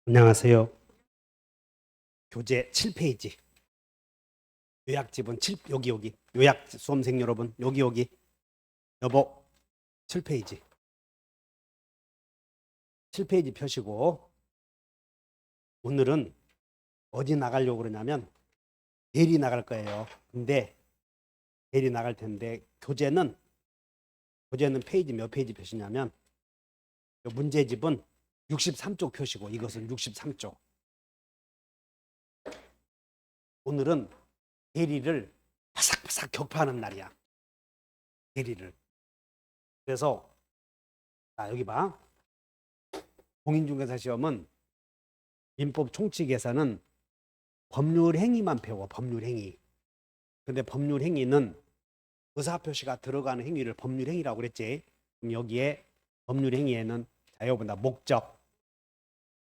안녕하세요. 교재 7페이지. 요약집은 여기. 요약 수험생 여러분, 여기. 여보, 7페이지. 7페이지 펴시고, 오늘은 어디 나가려고 그러냐면, 대리 나갈 거예요. 근데, 대리 나갈 텐데, 교재는 페이지 몇 페이지 펴시냐면, 문제집은 63쪽 펴시고, 이것은 63쪽. 오늘은 대리를 바삭바삭 격파하는 날이야. 대리를. 그래서 여기 봐. 공인중개사 시험은 민법 총칙에서는 법률 행위만 배워. 법률 행위. 근데 법률 행위는 의사표시가 들어가는 행위를 법률 행위라고 그랬지. 그럼 여기에 법률 행위에는 여기 본다. 목적,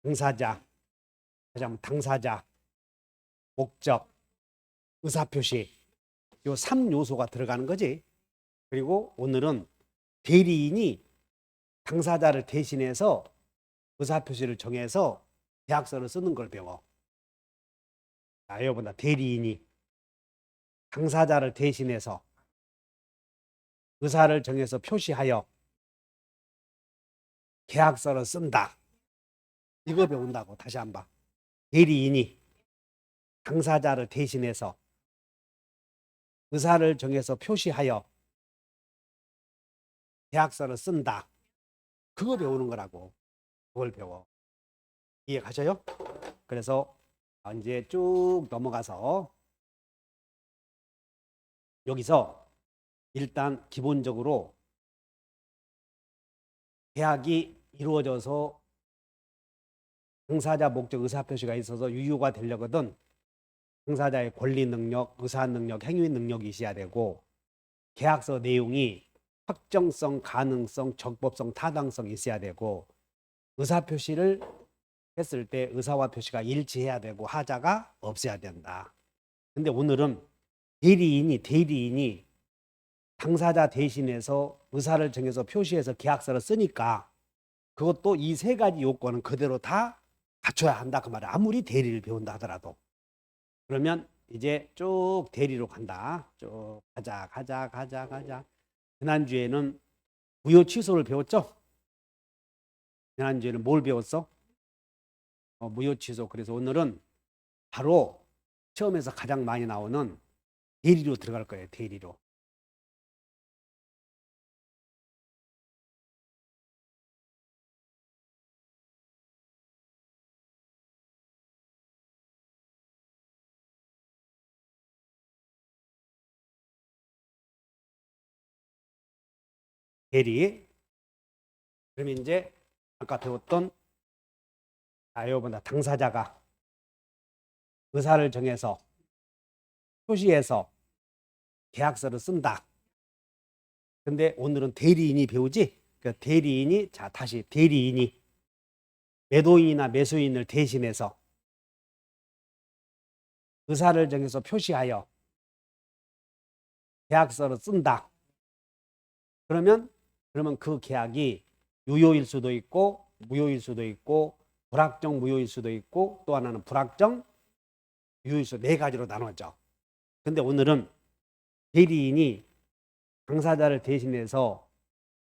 당사자, 당사자, 목적, 의사표시 요 3요소가 들어가는 거지. 그리고 오늘은 대리인이 당사자를 대신해서 의사표시를 정해서 계약서를 쓰는 걸 배워. 여기 본다. 대리인이 당사자를 대신해서 의사를 정해서 표시하여 계약서를 쓴다. 이거 배운다고. 다시 한번. 대리인이 당사자를 대신해서 의사를 정해서 표시하여 계약서를 쓴다. 그거 배우는 거라고. 그걸 배워. 이해가셔요? 그래서 이제 쭉 넘어가서 여기서 일단 기본적으로 계약이 이루어져서 당사자, 목적, 의사표시가 있어서 유효가 되려거든 당사자의 권리 능력, 의사 능력, 행위 능력이 있어야 되고 계약서 내용이 확정성, 가능성, 적법성, 타당성이 있어야 되고 의사표시를 했을 때 의사와 표시가 일치해야 되고 하자가 없어야 된다. 근데 오늘은 대리인이 당사자 대신해서 의사를 정해서 표시해서 계약서를 쓰니까 그것도 이 세 가지 요건은 그대로 다 갖춰야 한다 그 말이야. 아무리 대리를 배운다 하더라도. 그러면 이제 쭉 대리로 간다. 쭉 가자. 지난주에는 무효 취소를 배웠죠? 지난주에는 뭘 배웠어? 무효 취소. 그래서 오늘은 바로 시험에서 가장 많이 나오는 대리로 들어갈 거예요. 대리로. 대리. 그러면 이제 아까 배웠던 이거보다 당사자가 의사를 정해서 표시해서 계약서를 쓴다. 근데 오늘은 대리인이 배우지? 그 대리인이 다시 대리인이 매도인이나 매수인을 대신해서 의사를 정해서 표시하여 계약서를 쓴다. 그러면 그 계약이 유효일 수도 있고 무효일 수도 있고 불확정 무효일 수도 있고 또 하나는 불확정 유효일 수도 네 가지로 나눠져. 근데 오늘은 대리인이 당사자를 대신해서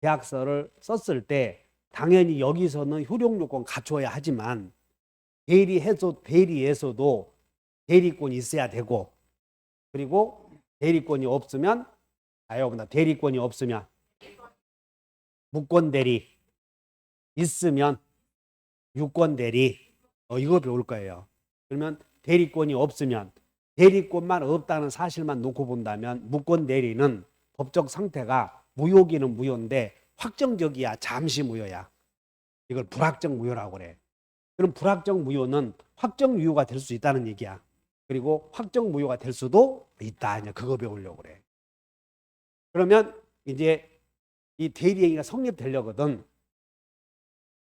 계약서를 썼을 때 당연히 여기서는 효력 요건 갖춰야 하지만 대리에서도 대리권이 있어야 되고 그리고 대리권이 없으면 대리권이 없으면 무권 대리 있으면 유권 대리 이거 배울 거예요. 그러면 대리권이 없으면 대리권만 없다는 사실만 놓고 본다면 무권 대리는 법적 상태가 무효기는 무효인데 확정적이야. 잠시 무효야. 이걸 불확정 무효라고 그래. 그럼 불확정 무효는 확정 유효가 될 수 있다는 얘기야. 그리고 확정 무효가 될 수도 있다. 그거 배우려고 그래. 그러면 이제 이 대리행위가 성립되려거든.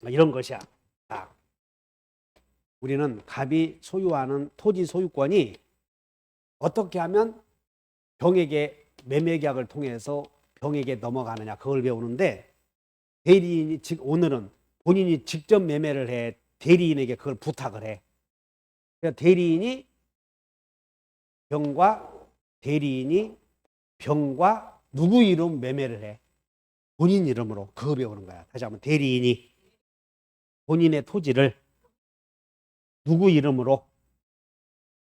이런 것이야. 우리는 갑이 소유하는 토지 소유권이 어떻게 하면 병에게 매매계약을 통해서 병에게 넘어가느냐 그걸 배우는데 대리인이 오늘은 본인이 직접 매매를 해 대리인에게 그걸 부탁을 해. 그러니까 대리인이 병과 누구 이름 매매를 해? 본인 이름으로. 그거 배우는 거야. 다시 한번 대리인이 본인의 토지를 누구 이름으로?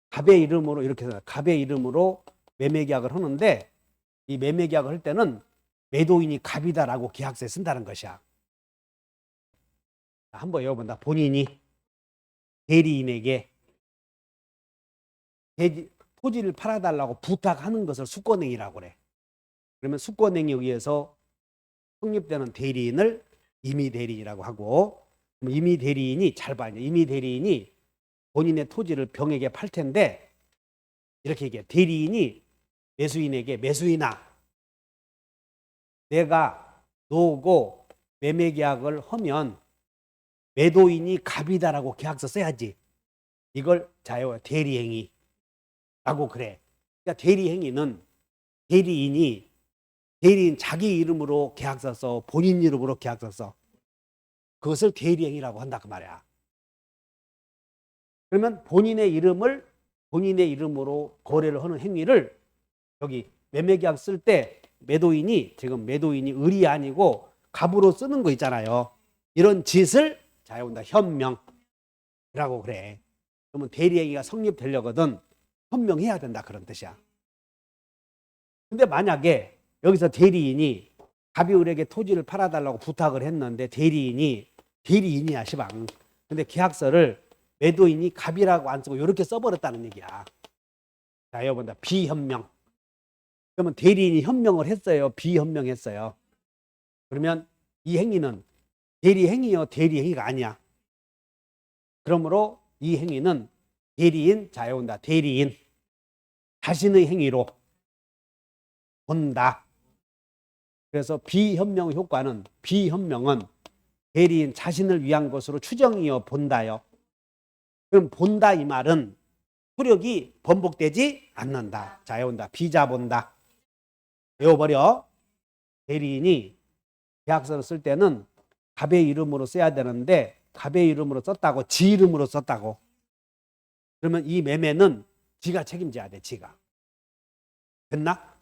갑의 이름으로 이렇게 해서 갑의 이름으로 매매 계약을 하는데 이 매매 계약을 할 때는 매도인이 갑이다라고 계약서에 쓴다는 것이야. 한번 외워본다. 본인이 대리인에게 토지를 팔아달라고 부탁하는 것을 수권행위라고 그래. 그러면 수권행위에 의해서 성립되는 대리인을 임의대리인이라고 하고, 임의대리인이 잘 봐. 임의대리인이 본인의 토지를 병에게 팔 텐데 이렇게 얘기해. 대리인이 매수인에게 매수인아, 내가 너하고 매매 계약을 하면 매도인이 갑이다라고 계약서 써야지. 이걸 자요 대리행위라고 그래. 그러니까 대리인 자기 이름으로 계약서 써, 본인 이름으로 계약서 써. 그것을 대리행위라고 한다 그 말이야. 그러면 본인의 이름으로 거래를 하는 행위를 여기 매매계약 쓸 때 지금 매도인이 을이 아니고 갑으로 쓰는 거 있잖아요. 이런 짓을 자유온다 현명이라고 그래. 그러면 대리행위가 성립되려거든 현명해야 된다 그런 뜻이야. 근데 만약에 여기서 대리인이 갑이 을에게 토지를 팔아달라고 부탁을 했는데 대리인이야 시방. 근데 계약서를 매도인이 갑이라고 안 쓰고 이렇게 써버렸다는 얘기야. 자, 여기 본다. 비현명. 그러면 대리인이 현명을 했어요? 비현명했어요? 그러면 이 행위는 대리행위요? 대리행위가 아니야. 그러므로 이 행위는 대리인 자신의 행위로 본다. 그래서 비현명 효과는 비현명은 대리인 자신을 위한 것으로 추정이요 본다요. 그럼 본다 이 말은 효력이 번복되지 않는다. 자, 외운다. 비자 본다. 외워버려. 대리인이 계약서를 쓸 때는 갑의 이름으로 써야 되는데 갑의 이름으로 썼다고 지 이름으로 썼다고. 그러면 이 매매는 지가 책임져야 돼. 지가. 됐나?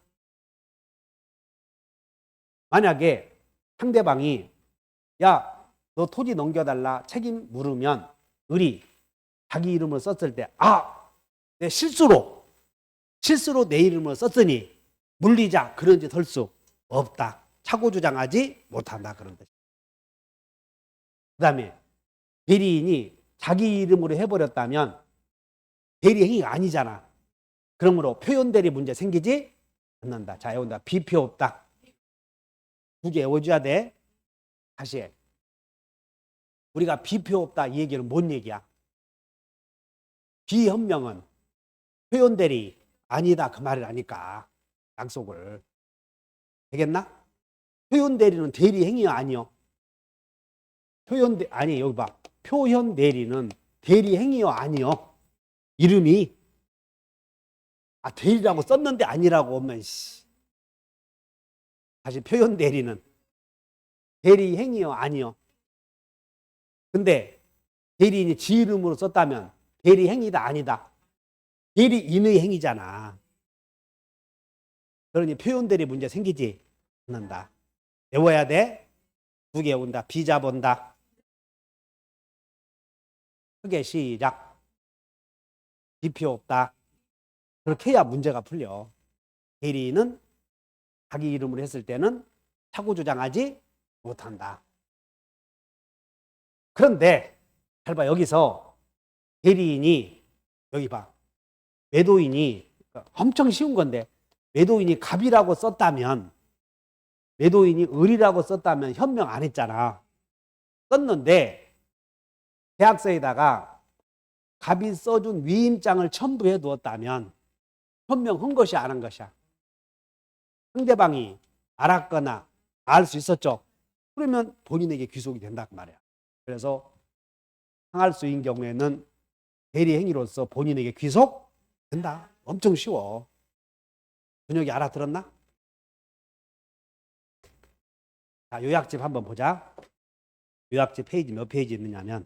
만약에 상대방이 야, 너 토지 넘겨달라 책임 물으면 을이 자기 이름을 썼을 때 내 실수로 내 이름을 썼으니 물리자 그런 짓 할 수 없다. 착오 주장하지 못한다 그런 뜻. 그 다음에 대리인이 자기 이름으로 해버렸다면 대리행위가 아니잖아. 그러므로 표현대리 문제 생기지 않는다. 자, 외운다. 비표 없다. 두 개 외워줘야 돼. 다시 해. 우리가 비표 없다 이 얘기는 뭔 얘기야? 비현명은 표현대리 아니다 그 말을 하니까 약속을. 되겠나? 표현대리는 대리행위 아니요. 아니 여기 봐. 표현대리는 대리행위요 아니요. 이름이 대리라고 썼는데 아니라고 하면 다시 표현대리는 대리행위요 아니요. 근데 대리인이 지 이름으로 썼다면 대리행위다 아니다. 대리인의 행위잖아. 그러니 표현대리 문제 생기지 않는다. 외워야 돼. 두 개 온다. 비자 본다. 크게 시작. 비표 없다. 그렇게 해야 문제가 풀려. 대리인은 자기 이름으로 했을 때는 착오 주장하지 못한다. 그런데 잘 봐. 여기서 대리인이 여기 봐. 매도인이 엄청 쉬운 건데 매도인이 갑이라고 썼다면 매도인이 을이라고 썼다면 현명 안 했잖아. 썼는데 계약서에다가 갑이 써준 위임장을 첨부해 두었다면 현명한 것이 안 한 것이야. 상대방이 알았거나 알 수 있었죠. 그러면 본인에게 귀속이 된다 그 말이야. 그래서 상할 수인 경우에는 대리행위로서 본인에게 귀속된다. 엄청 쉬워. 준혁이 알아들었나? 자, 요약집 한번 보자. 요약집 페이지 몇 페이지 있느냐면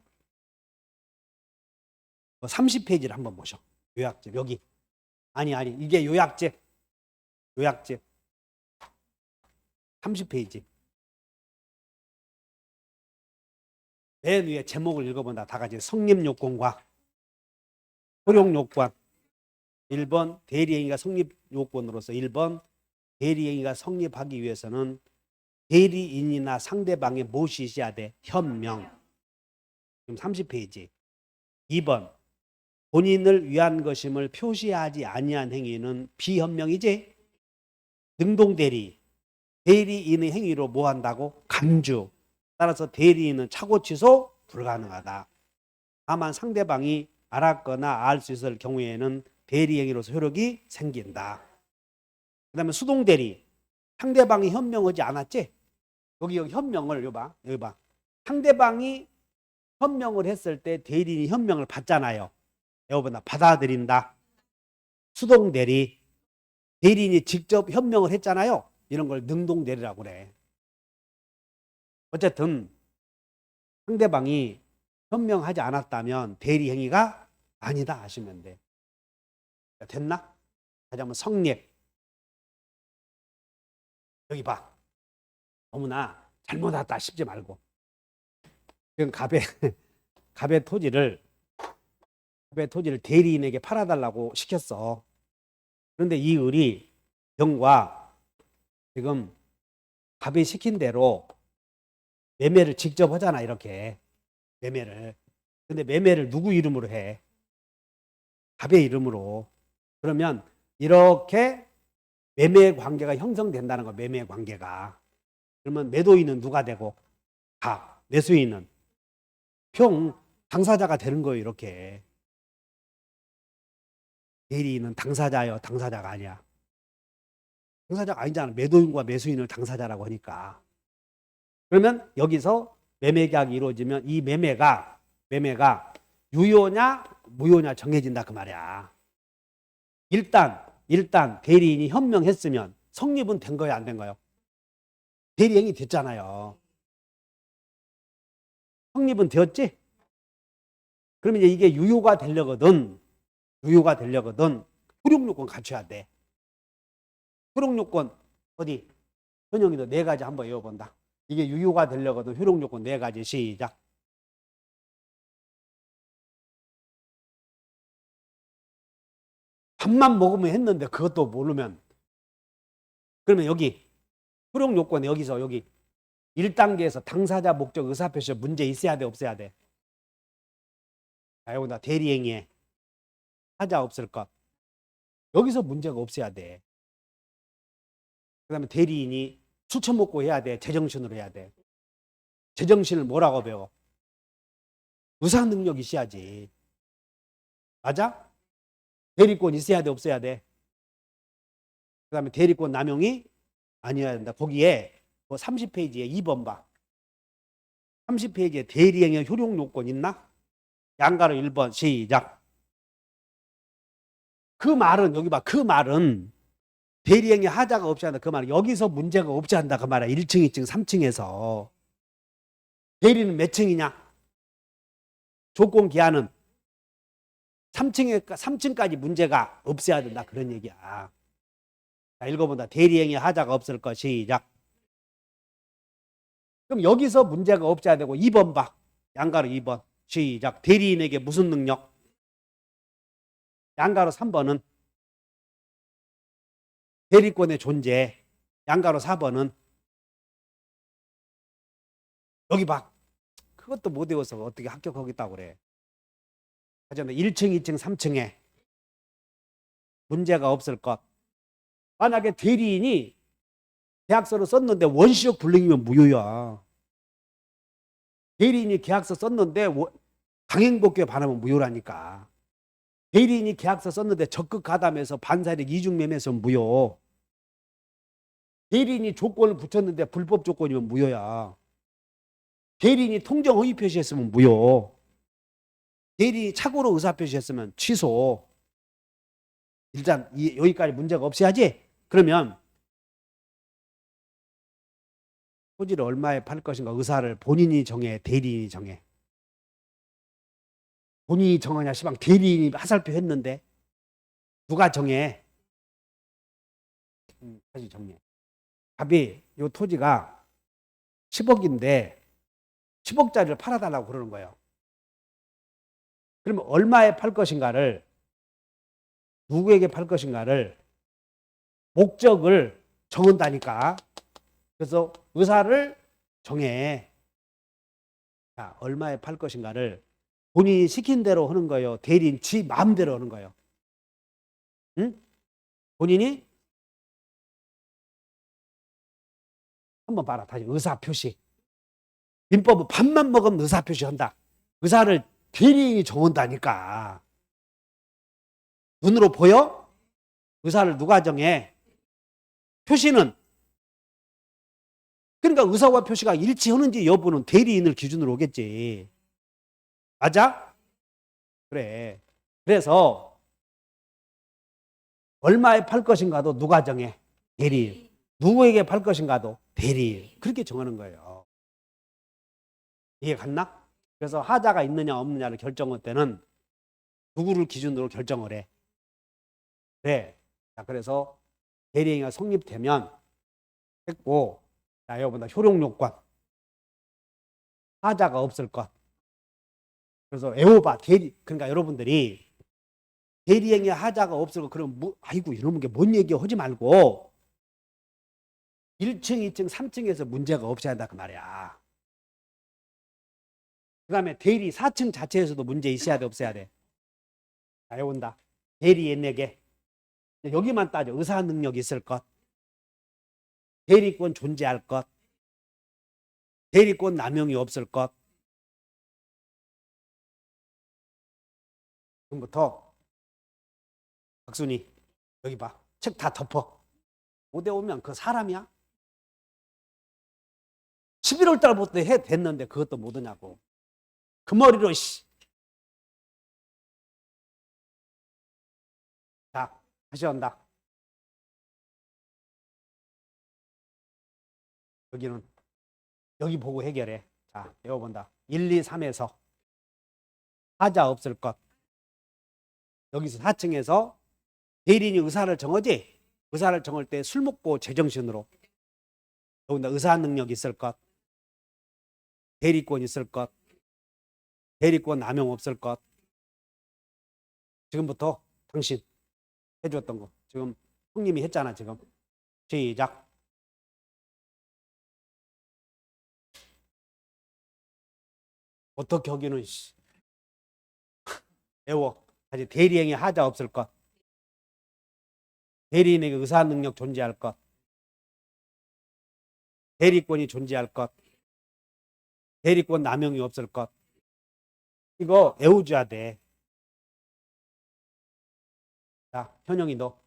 30페이지를 한번 보셔. 요약집 여기. 아니 이게 요약집. 30페이지. 맨 위에 제목을 읽어본다. 다 같이 성립요건과 효력요건. 1번 대리행위가 성립요건으로서 1번 대리행위가 성립하기 위해서는 대리인이나 상대방의 무엇이 있어야 돼? 현명. 지금 30페이지. 2번 본인을 위한 것임을 표시하지 아니한 행위는 비현명이지. 능동대리. 대리인의 행위로 뭐 한다고? 간주. 따라서 대리인은 차고 취소 불가능하다. 다만 상대방이 알았거나 알 수 있을 경우에는 대리행위로서 효력이 생긴다. 그 다음에 수동대리. 상대방이 현명하지 않았지? 여기 현명을 여기 봐. 상대방이 현명을 했을 때 대리인이 현명을 받잖아요. 여러분 받아들인다. 수동대리. 대리인이 직접 현명을 했잖아요. 이런 걸 능동대리라고 그래. 어쨌든 상대방이 현명하지 않았다면 대리행위가 아니다 하시면 돼. 됐나? 다시 한번 성립. 여기 봐. 너무나 잘못 왔다 싶지 말고. 지금 갑의 토지를 대리인에게 팔아달라고 시켰어. 그런데 이 을이 병과 지금 갑이 시킨 대로 매매를 직접 하잖아. 이렇게 매매를. 근데 매매를 누구 이름으로 해? 갑의 이름으로. 그러면 이렇게 매매 관계가 형성된다는 거. 매매 관계가. 그러면 매도인은 누가 되고? 갑. 매수인은 평. 당사자가 되는 거예요. 이렇게. 대리인은 당사자요, 당사자가 아니야. 당사자가 아니잖아. 매도인과 매수인을 당사자라고 하니까. 그러면 여기서 매매 계약이 이루어지면 이 매매가 유효냐 무효냐 정해진다 그 말이야. 일단 대리인이 현명했으면 성립은 된 거야 안 된 거요? 대리행위 됐잖아요. 성립은 되었지? 그러면 이게 유효가 되려거든 효력요건 갖춰야 돼. 효력요건 어디? 현영이도 4가지 한번 외워본다. 이게 유효가 되려거든 효력요건 4가지. 시작. 밥만 먹으면 했는데 그것도 모르면 그러면 여기 효력요건 여기 1단계에서 당사자 목적 의사표시 문제 있어야 돼 없어야 돼? 자, 여기다 대리행위에 하자 없을 것. 여기서 문제가 없어야 돼. 그 다음에 대리인이 술 처먹고 해야 돼? 제정신으로 해야 돼? 제정신을 뭐라고 배워? 의사 능력이 있어야지. 맞아? 대리권 있어야 돼 없어야 돼? 그 다음에 대리권 남용이 아니어야 된다. 거기에 30페이지에 2번 봐. 30페이지에 대리행위 효력요건 있나? 양가로 1번 시작. 그 말은 여기 봐. 그 말은 대리행위 하자가 없이 한다. 그 말은 여기서 문제가 없지 한다. 그 말이야. 1층, 2층, 3층에서. 대리는 몇 층이냐? 조건 기한은 3층까지 문제가 없어야 된다. 그런 얘기야. 자, 읽어본다. 대리행위 하자가 없을 것. 시작. 그럼 여기서 문제가 없어야 되고 2번 봐. 양가로 2번. 시작. 대리인에게 무슨 능력? 양가로 3번은 대리권의 존재. 양가로 4번은 여기 봐. 그것도 못 외워서 어떻게 합격하겠다고 그래. 하지만 1층, 2층, 3층에 문제가 없을 것. 만약에 대리인이 계약서를 썼는데 원시적 불능이면 무효야. 대리인이 계약서 썼는데 강행복귀에 반하면 무효라니까. 대리인이 계약서 썼는데 적극 가담해서 반사력 이중매매에서 무효. 대리인이 조건을 붙였는데 불법 조건이면 무효야. 대리인이 통정 허위 표시했으면 무효. 대리인이 착오로 의사 표시했으면 취소. 일단 여기까지 문제가 없어야지. 그러면 토지를 얼마에 팔 것인가 의사를 본인이 정해, 대리인이 정해? 본인이 정하냐 시방 대리인이 하살표 했는데 누가 정해? 다시 정리해. 답이 요 토지가 10억인데 10억짜리를 팔아달라고 그러는 거예요. 그러면 얼마에 팔 것인가를, 누구에게 팔 것인가를 목적을 정한다니까. 그래서 의사를 정해. 자, 얼마에 팔 것인가를 본인이 시킨 대로 하는 거예요. 대리인 지 마음대로 하는 거예요. 응? 본인이 한번 봐라. 다시 의사표시. 민법은 밥만 먹으면 의사표시 한다. 의사를 대리인이 정한다니까. 눈으로 보여? 의사를 누가 정해? 표시는. 그러니까 의사와 표시가 일치하는지 여부는 대리인을 기준으로 오겠지. 맞아? 그래. 그래서 얼마에 팔 것인가도 누가 정해? 대리인. 누구에게 팔 것인가도 대리인. 그렇게 정하는 거예요. 이해 갔나? 그래서 하자가 있느냐 없느냐를 결정할 때는 누구를 기준으로 결정을 해. 그래. 자, 그래서 대리인이 성립되면 했고, 자, 여러분들 효력요건. 하자가 없을 것. 그래서 애호바 대리, 그러니까 여러분들이 대리행위 하자가 없을 것, 그럼 뭐, 아이고 이런 게 뭔 얘기 하지 말고 1층, 2층, 3층에서 문제가 없어야 한다 그 말이야. 그 다음에 대리 4층 자체에서도 문제 있어야 돼 없어야 돼? 자, 해온다. 대리 옛내게 여기만 따져. 의사 능력 있을 것, 대리권 존재할 것, 대리권 남용이 없을 것. 지금부터 박순이 여기 봐. 책 다 덮어. 오대 오면 그 사람이야? 11월 달부터 해 됐는데 그것도 못 하냐고. 그 머리로 씨. 자, 다시 한다. 여기는 여기 보고 해결해. 자, 외워본다. 1, 2, 3에서 하자 없을 것. 여기서 4층에서 대리인이 의사를 정하지? 의사를 정할 때 술 먹고 제정신으로. 더군다 의사 능력 있을 것, 대리권 있을 것, 대리권 남용 없을 것. 지금부터 당신 해줬던 거. 지금 형님이 했잖아 지금. 시작. 어떻게 하기는 외워. 다시 대리행위 하자 없을 것, 대리인에게 의사 능력 존재할 것, 대리권이 존재할 것, 대리권 남용이 없을 것. 이거 외워줘야 돼. 자, 현영이 너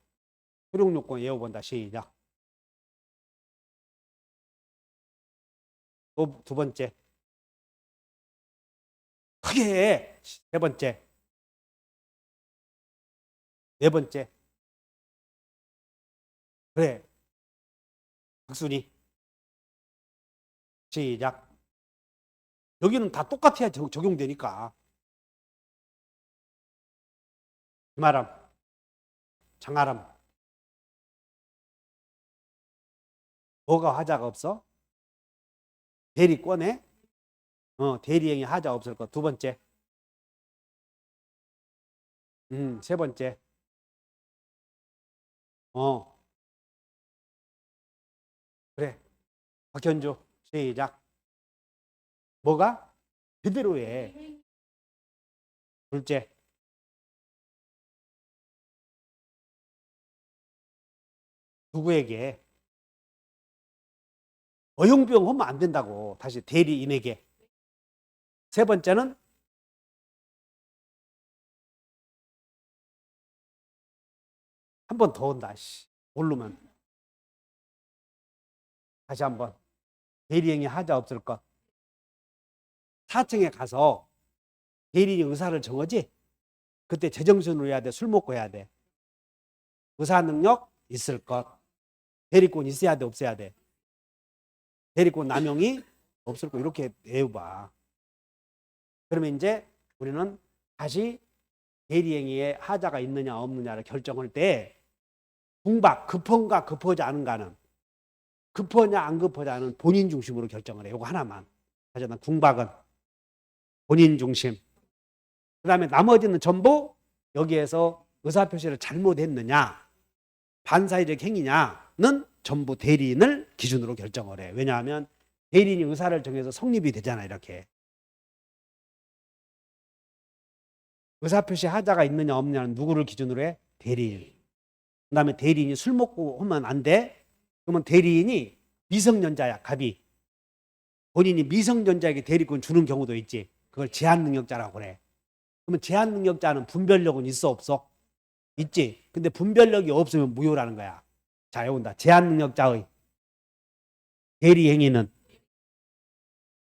효력요건 외워본다. 시작. 또 두 번째. 크게 해. 세 번째. 네 번째. 그래. 박순이. 시작. 여기는 다 똑같아야 적용되니까. 김아람, 장아람. 뭐가 하자가 없어? 대리권에 대리행위 하자 없을 것. 두 번째. 세 번째. 그래. 박현주. 시작. 뭐가? 그대로 해. 둘째. 누구에게? 어용비용 하면 안 된다고. 다시 대리인에게. 세 번째는 한 번 더 온다. 모르면. 다시 한번. 대리행위 하자 없을 것. 4층에 가서 대리인이 의사를 정하지? 그때 제정신으로 해야 돼. 술 먹고 해야 돼. 의사 능력 있을 것. 대리권 있어야 돼 없어야 돼? 대리권 남용이 없을 것. 이렇게 외워봐. 그러면 이제 우리는 다시 대리행위에 하자가 있느냐 없느냐를 결정할 때 궁박, 급한가 급하지 않은가는, 급하냐 안 급하냐는 본인 중심으로 결정을 해. 요거 하나만. 하지만 궁박은 본인 중심. 그 다음에 나머지는 전부 여기에서 의사표시를 잘못했느냐, 반사회적 행위냐는 전부 대리인을 기준으로 결정을 해. 왜냐하면 대리인이 의사를 정해서 성립이 되잖아. 이렇게 의사표시 하자가 있느냐 없느냐는 누구를 기준으로 해? 대리인. 그 다음에 대리인이 술 먹고 하면 안 돼. 그러면 대리인이 미성년자야. 갑이 본인이 미성년자에게 대리권 주는 경우도 있지. 그걸 제한능력자라고 그래. 그러면 제한능력자는 분별력은 있어 없어? 있지. 근데 분별력이 없으면 무효라는 거야. 자, 여기 온다. 제한능력자의 대리행위는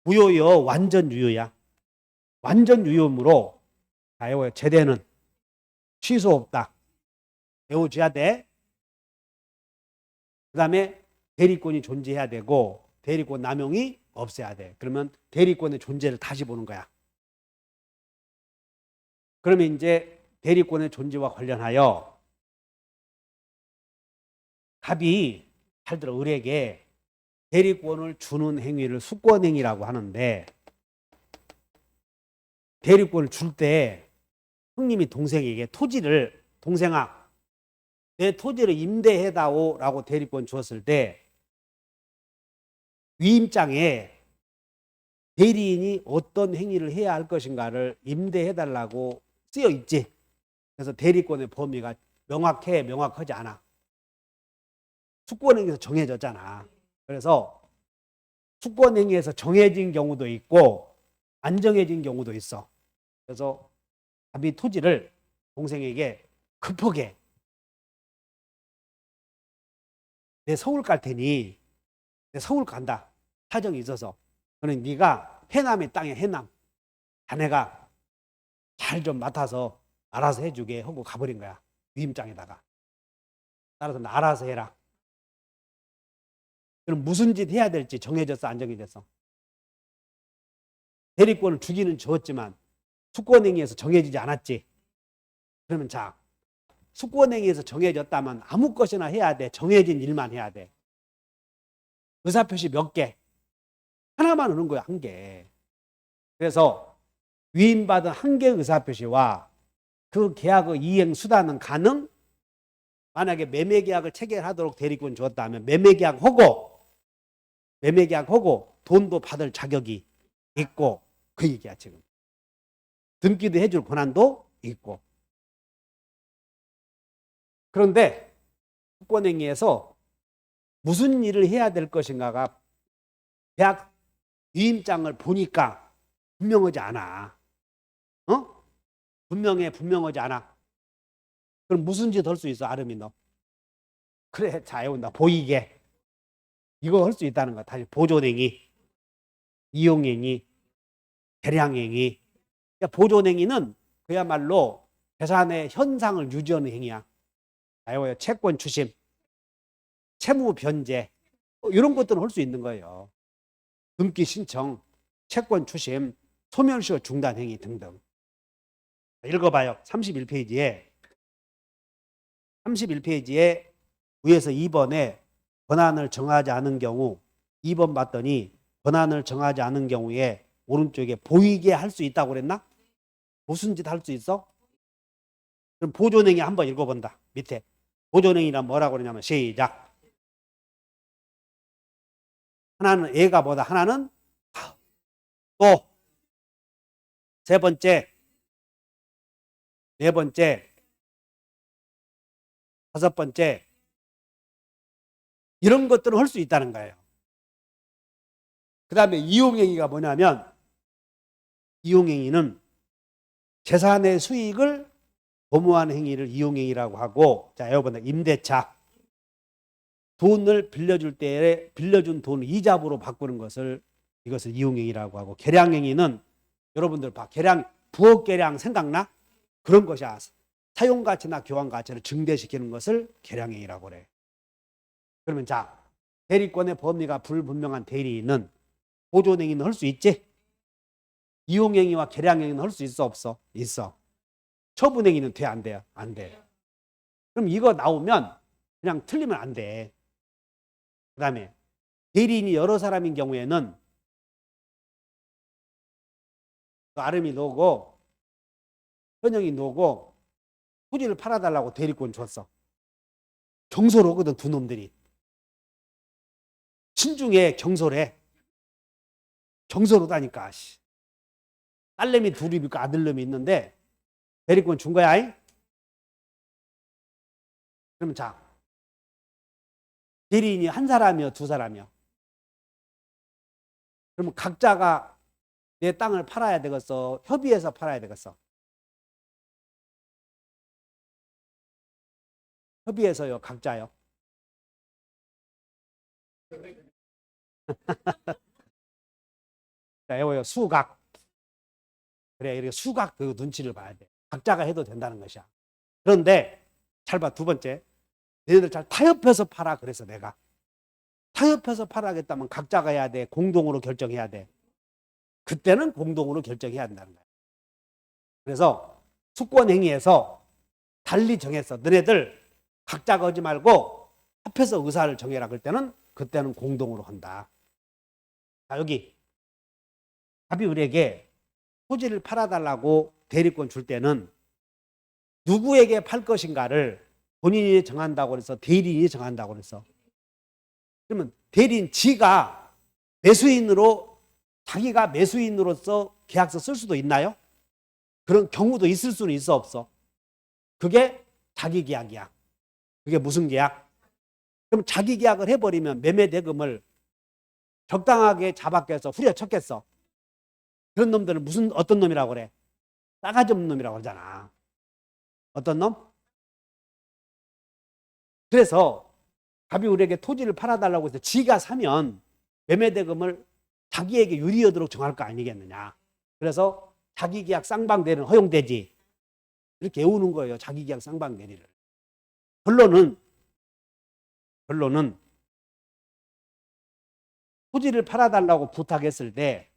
무효요, 완전 유효야. 완전 유효므로 자, 여기 제대는 취소 없다. 배워줘야 돼. 그 다음에 대리권이 존재해야 되고 대리권 남용이 없어야 돼. 그러면 대리권의 존재를 다시 보는 거야. 그러면 이제 대리권의 존재와 관련하여 갑이 잘 들어 을에게 대리권을 주는 행위를 수권행위라고 하는데, 대리권을 줄 때 형님이 동생에게 토지를, 동생아 내 토지를 임대해다오 라고 대리권 주었을 때 위임장에 대리인이 어떤 행위를 해야 할 것인가를 임대해달라고 쓰여 있지. 그래서 대리권의 범위가 명확해, 명확하지 않아. 수권행위에서 정해졌잖아. 그래서 수권행위에서 정해진 경우도 있고 안 정해진 경우도 있어. 그래서 갑이 토지를 동생에게 급하게 내 서울 갈 테니, 내 서울 간다. 사정이 있어서. 그러니 네가 해남의 땅에 해남. 자네가 잘 좀 맡아서 알아서 해주게 하고 가버린 거야. 위임장에다가. 따라서 알아서 해라. 그럼 무슨 짓 해야 될지 정해졌어, 안 정해졌어? 대리권을 주기는 줬지만 수권행위에서 정해지지 않았지. 그러면 자, 수권행위에서 정해졌다면 아무 것이나 해야 돼. 정해진 일만 해야 돼. 의사표시 몇 개? 하나만 하는 거야, 한 개. 그래서 위임받은 한 개의 의사표시와 그 계약의 이행 수단은 가능? 만약에 매매계약을 체결하도록 대리권 주었다면 매매계약하고 돈도 받을 자격이 있고, 그 얘기야 지금. 등기도 해줄 권한도 있고. 그런데 수권행위에서 무슨 일을 해야 될 것인가가 계약 위임장을 보니까 분명하지 않아. 분명하지 않아. 그럼 무슨 짓 할 수 있어, 아름이 너? 그래, 자, 해온다. 보이게. 이거 할 수 있다는 거야. 다시 보존행위, 이용행위, 계량행위. 그러니까 보존행위는 그야말로 재산의 현상을 유지하는 행위야. 자, 이거요. 채권 추심, 채무 변제, 이런 것들은 할 수 있는 거예요. 등기 신청, 채권 추심, 소멸시효 중단 행위 등등. 읽어봐요. 31페이지에 위에서 2번에 권한을 정하지 않은 경우, 2번 봤더니 권한을 정하지 않은 경우에 오른쪽에 보이게 할 수 있다고 그랬나? 무슨 짓 할 수 있어? 그럼 보존행위 한번 읽어본다. 밑에 보존행위란 뭐라고 그러냐면 시작. 하나는 애가 뭐다? 하나는 또 세 번째, 네 번째, 다섯 번째, 이런 것들은 할 수 있다는 거예요. 그 다음에 이용행위가 뭐냐면, 이용행위는 재산의 수익을 도모하는 행위를 이용행위라고 하고, 자, 여러분들 임대차, 돈을 빌려줄 때 빌려준 돈을 이자부로 바꾸는 것을, 이것을 이용행위라고 하고, 계량행위는 여러분들 봐, 부업 계량 생각나? 그런 것이야. 사용가치나 교환가치를 증대시키는 것을 계량행위라고 그래. 그러면 자, 대리권의 범위가 불분명한 대리인은 보존행위는 할 수 있지? 이용행위와 계량행위는 할 수 있어 없어? 있어. 처분행위는 돼 안 돼요? 안 돼. 그럼 이거 나오면 그냥 틀리면 안 돼. 그 다음에 대리인이 여러 사람인 경우에는 아름이 너고 현영이 너고 토지를 팔아달라고 대리권 줬어. 경솔하거든 두 놈들이. 신중에 경솔해. 경솔하다니까. 딸내미 둘이 있고 아들놈이 있는데 대리권 준 거야. 이? 그러면 자, 대리인이 한 사람이요, 두 사람이요? 그러면 각자가 내 땅을 팔아야 되겠어? 협의해서 팔아야 되겠어? 협의해서요, 각자요? 자, 이거요, 수각. 그래, 이렇게 수각 그 눈치를 봐야 돼. 각자가 해도 된다는 것이야. 그런데 잘 봐, 두 번째. 너희들 잘 타협해서 팔아. 그래서 내가 타협해서 팔아야겠다면 각자가 해야 돼. 공동으로 결정해야 돼. 그때는 공동으로 결정해야 한다는 거야. 그래서 수권행위에서 달리 정했어. 너네들 각자가 하지 말고 합해서 의사를 정해라. 그때는 공동으로 한다. 자, 여기 갑이 을에게 토지를 팔아달라고 대리권 줄 때는 누구에게 팔 것인가를 본인이 정한다고 그래서 대리인이 정한다고 그래서 그러면 대리인 지가 매수인으로 자기가 매수인으로서 계약서 쓸 수도 있나요? 그런 경우도 있을 수는 있어 없어? 그게 자기 계약이야. 그게 무슨 계약? 그럼 자기 계약을 해버리면 매매 대금을 적당하게 잡았겠어? 후려쳤겠어? 그런 놈들은 어떤 놈이라고 그래? 싸가지 없는 놈이라고 그러잖아. 어떤 놈? 그래서 갑이 을에게 토지를 팔아달라고 해서 지가 사면 매매 대금을 자기에게 유리하도록 정할 거 아니겠느냐. 그래서 자기 계약 쌍방대리는 허용되지. 이렇게 외우는 거예요. 자기 계약 쌍방대리를. 결론은 토지를 팔아달라고 부탁했을 때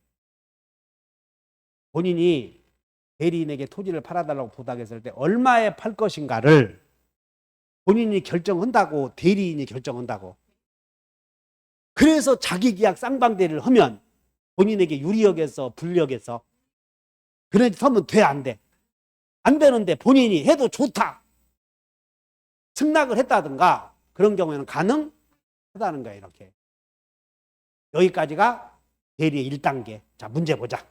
본인이 대리인에게 토지를 팔아달라고 부탁했을 때 얼마에 팔 것인가를 본인이 결정한다고 대리인이 결정한다고. 그래서 자기 계약 쌍방대리를 하면 본인에게 유리하겠어 불리하겠어? 그러면 돼 안 돼? 안 되는데 본인이 해도 좋다. 승낙을 했다든가 그런 경우에는 가능하다는 거야. 이렇게. 여기까지가 대리의 1단계. 자, 문제 보자.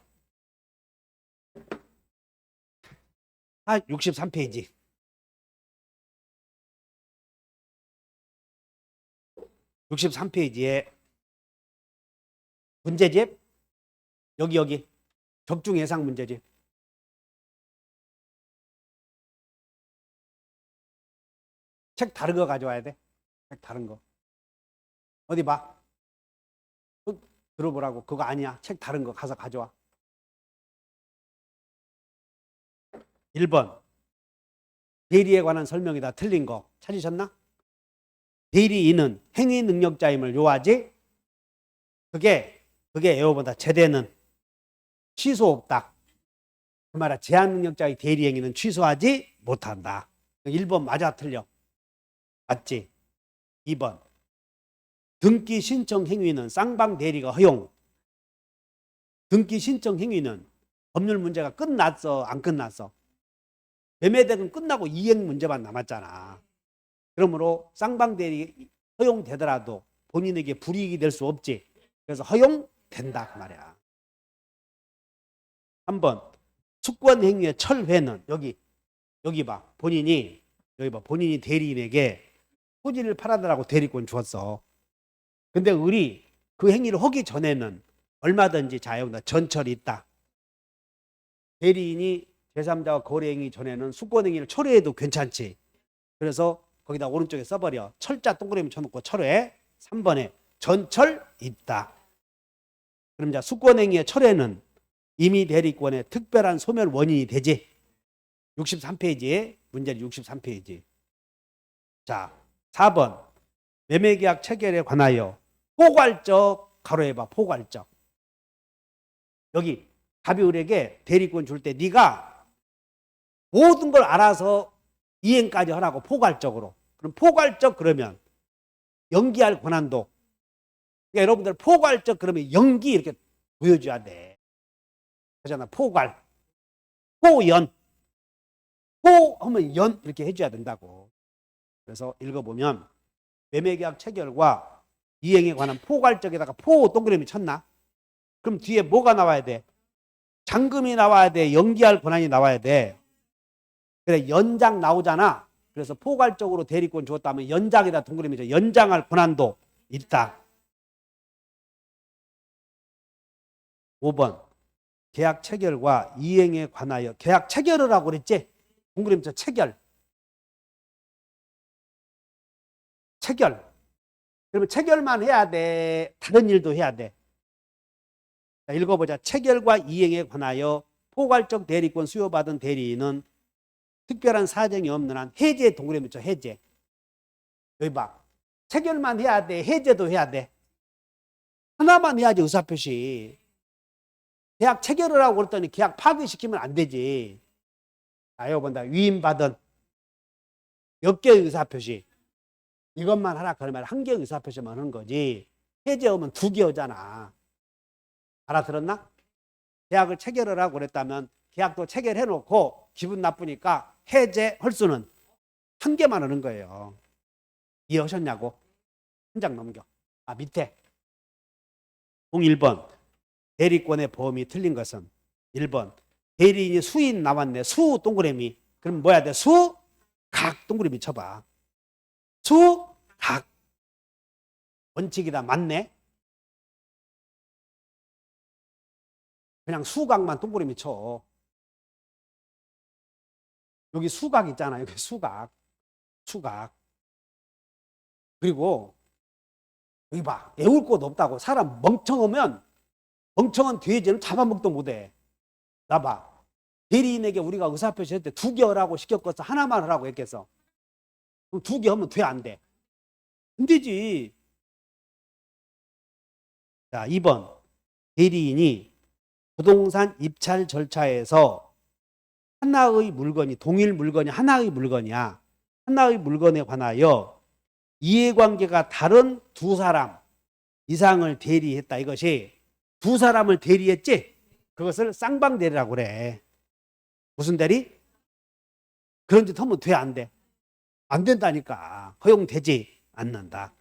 63페이지. 63페이지에 문제집 여기 적중 예상 문제집. 책 다른 거 가져와야 돼. 책 다른 거. 어디 봐. 들어보라고. 그거 아니야. 책 다른 거 가서 가져와. 1번. 대리에 관한 설명이 다 틀린 거 찾으셨나? 대리인은 행위 능력자임을 요하지. 그게 에어보다 제대는 취소 없다. 그 말은 제한 능력자의 대리 행위는 취소하지 못한다. 1번 맞아 틀려? 맞지? 2번. 등기 신청 행위는 쌍방 대리가 허용. 등기 신청 행위는 법률 문제가 끝났어? 안 끝났어? 매매대금 끝나고 이행 문제만 남았잖아. 그러므로 쌍방 대리 허용되더라도 본인에게 불이익이 될 수 없지. 그래서 허용된다 그 말이야. 3번. 수권 행위의 철회는 여기 봐. 본인이 대리인에게 토지를 팔아달라고 대리권 주었어. 근데 을이 그 행위를 하기 전에는 얼마든지 자유나 전철이 있다. 대리인이 제3자와 거래행위 전에는 수권행위를 철회해도 괜찮지. 그래서 거기다 오른쪽에 써버려. 철자 동그라미 쳐놓고 철회. 3번에 전철 있다. 그럼 자 수권행위의 철회는 임의 대리권의 특별한 소멸 원인이 되지. 63페이지에 문제는 63페이지. 자 4번 매매계약 체결에 관하여 포괄적 가로해봐. 포괄적. 여기 갑이 을에게 대리권 줄 때 네가 모든 걸 알아서 이행까지 하라고 포괄적으로. 그럼 포괄적 그러면 연기할 권한도. 그러니까 여러분들 포괄적 그러면 연기 이렇게 보여줘야 돼. 그잖아. 포괄. 포연. 포 하면 연 이렇게 해줘야 된다고. 그래서 읽어보면 매매계약 체결과 이행에 관한 포괄적에다가 포 동그라미 쳤나? 그럼 뒤에 뭐가 나와야 돼? 잔금이 나와야 돼. 연기할 권한이 나와야 돼. 그래 연장 나오잖아. 그래서 포괄적으로 대리권 줬다면 연장에다 동그라미 쳐. 연장할 권한도 있다. 5번 계약 체결과 이행에 관하여. 계약 체결을 하고 그랬지? 동그라미 쳐. 체결. 체결. 그러면 체결만 해야 돼? 다른 일도 해야 돼? 자, 읽어보자. 체결과 이행에 관하여 포괄적 대리권 수여받은 대리인은 특별한 사정이 없는 한 해제 동그라미 쳐. 해제. 여기 봐. 체결만 해야 돼? 해제도 해야 돼? 하나만 해야지. 의사표시. 계약 체결을 하고 그랬더니 계약 파기시키면 안 되지. 자, 이거 본다. 위임받은 몇 개의 의사표시. 이것만 하라 그러면 한 개의 의사표시만 하는 거지. 해제하면 2개잖아. 알아들었나? 계약을 체결을 하고 그랬다면 계약도 체결해놓고 기분 나쁘니까 해제할 수는 한 개만 하는 거예요. 이해하셨냐고? 한 장 넘겨. 아, 밑에 01번 대리권의 범위 틀린 것은 1번 대리인이 수인 나왔네. 수 동그라미. 그럼 뭐야 돼? 수, 각 동그라미 쳐봐. 수, 각. 원칙이다. 맞네. 그냥 수각만 동그라미 쳐. 여기 수각 있잖아. 여기 수각. 수각. 그리고 여기 봐. 애울 곳 없다고. 사람 멍청하면 멍청한 돼지는 잡아먹도 못해. 나 봐. 대리인에게 우리가 의사표시 할 때 2개 하라고 시켰겠어? 하나만 하라고 했겠어? 그럼 2개 하면 돼? 안 돼? 안 되지. 자, 2번. 대리인이 부동산 입찰 절차에서 하나의 물건이 동일 물건이 하나의 물건이야. 하나의 물건에 관하여 이해관계가 다른 2사람 이상을 대리했다. 이것이 2사람을 대리했지? 그것을 쌍방대리라고 그래. 무슨 대리? 그런 짓 하면 돼? 안 돼? 안 된다니까. 허용되지 않는다.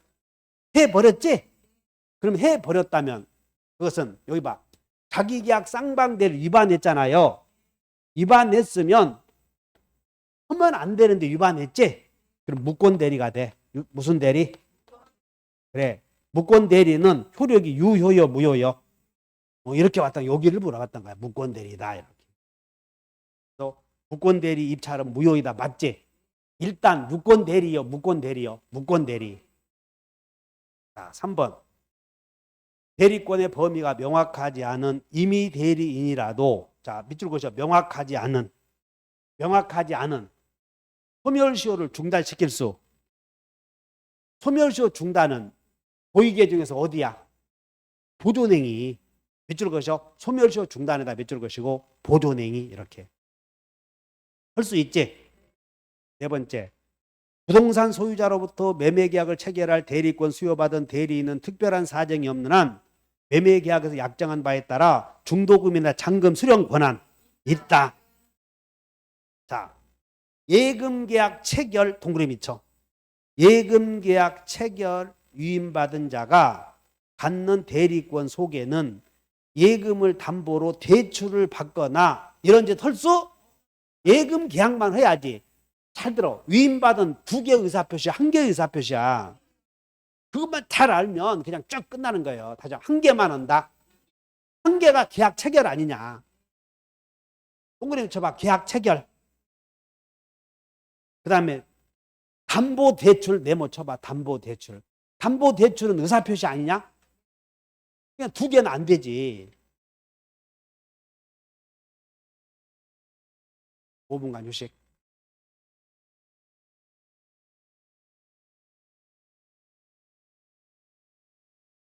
해버렸지? 그럼 해버렸다면 그것은 여기 봐. 자기계약 쌍방대리 위반했잖아요. 위반했으면 하면 안 되는데 위반했지? 그럼 무권대리가 돼. 무슨 대리? 그래. 무권대리는 효력이 유효요 무효요? 이렇게 왔다 여기를 물어봤던 거야. 무권대리다 이렇게. 또 무권대리 입찰은 무효이다. 맞지? 일단 무권대리요 무권대리요? 무권대리. 자, 3번. 대리권의 범위가 명확하지 않은 임의 대리인이라도, 자, 밑줄 그으셔. 명확하지 않은 소멸시효를 중단시킬 수. 소멸시효 중단은 고의계 중에서 어디야? 보존행위. 밑줄 그으셔. 소멸시효 중단에다 밑줄 그으시고 보존행위 이렇게 할 수 있지. 4번째. 부동산 소유자로부터 매매계약을 체결할 대리권 수여받은 대리인은 특별한 사정이 없는 한 매매계약에서 약정한 바에 따라 중도금이나 잔금 수령 권한 있다. 자, 예금계약 체결 동그라미 쳐. 예금계약 체결 위임받은 자가 갖는 대리권 속에는 예금을 담보로 대출을 받거나 이런 짓 할 수? 예금 계약만 해야지. 잘 들어. 위임받은 2개 의사표시, 1개 의사표시야. 그것만 잘 알면 그냥 쭉 끝나는 거예요. 다시 한 개만 한다. 1개가 계약 체결 아니냐. 동그라미 쳐봐. 계약 체결. 그 다음에 담보대출 네모 쳐봐. 담보대출. 담보대출은 의사표시 아니냐? 그냥 2개는 안 되지. 5분간 휴식.